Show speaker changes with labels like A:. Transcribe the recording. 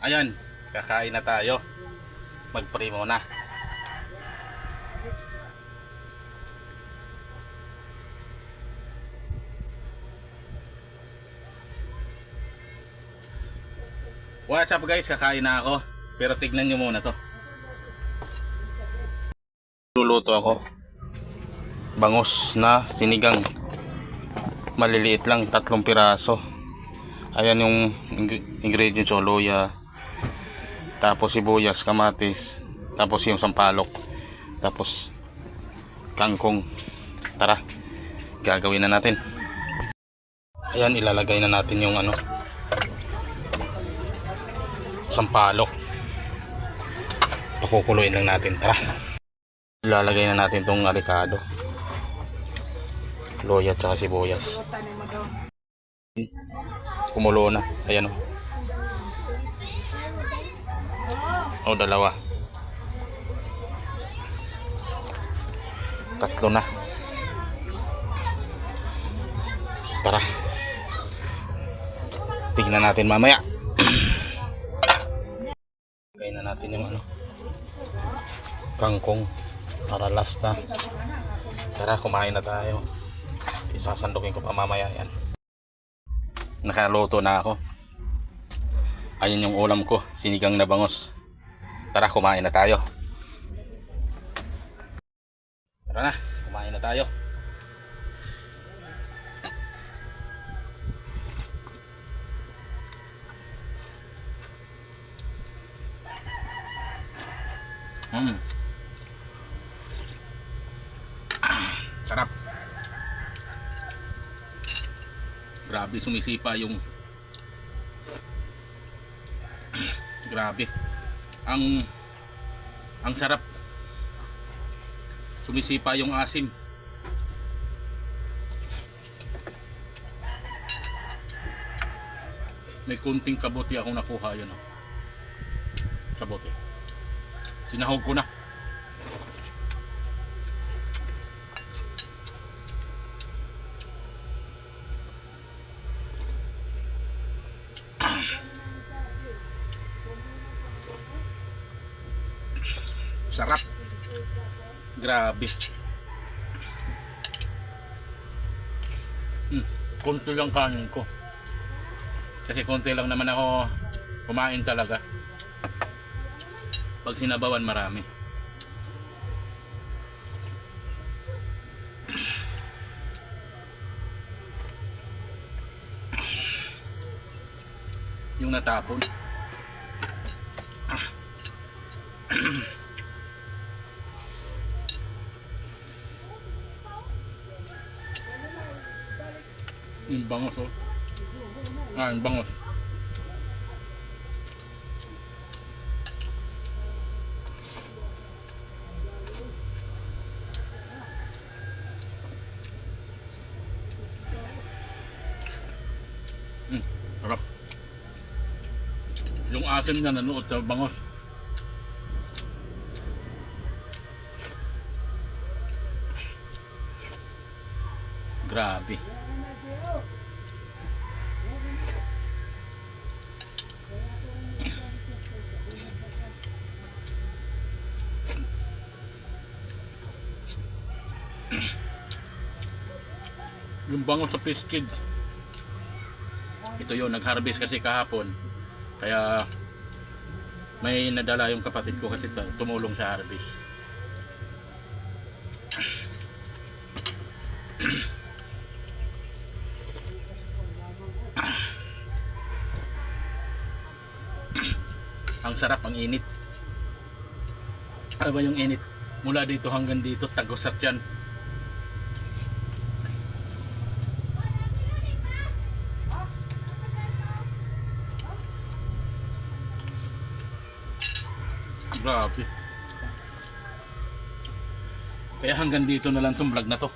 A: Ayan, kakain na tayo. Mag-pray muna. What's up guys, kakain na ako. Pero tignan nyo muna to. Luluto ako. Bangus na sinigang. Maliliit lang, 3 piraso. Ayan yung ingredients, o luya, tapos sibuyas, kamatis, tapos yung sampalok, tapos kangkong. Tara, gagawin na natin. Ayan, ilalagay na natin yung sampalok. Pakukuluin lang natin. Tara, ilalagay na natin tong alikado, luya at saka sibuyas. Kumulo na. Ayan o. Dalawa. 3 na. Tara, tignan natin mamaya. Lagay na natin yung kangkong para last na. Tara, kumain na tayo. Isasandukin ko pa mamaya yan. Nakaluto na ako. Ayun yung ulam ko, sinigang na bangus. Tara, kumain na tayo. Tara na, kumain na tayo. Sarap. Grabe, sumisipa yung grabe. Ang sarap. Sumisipa yung asim. May kunting kabote akong nakuha, yun. Kabote. Sinahog ko na. Sarap. Grabe. Konti lang kanin ko. Kasi konti lang naman ako kumain talaga. Pag sinabawan, marami. Yung natapon. Yung bangos, oh. Yung bangos. Sarap. Yung asim na nanood sa bangos. Grabe. Yung bangos sa Fish Kids, ito yun, nag-harvest kasi kahapon, kaya may nadala yung kapatid ko kasi tumulong sa harvest. Ang sarap, ang init. Ano ba yung init? Mula dito hanggang dito, tagosat yan. Grabe. Kaya hanggang dito na lang tong vlog na to.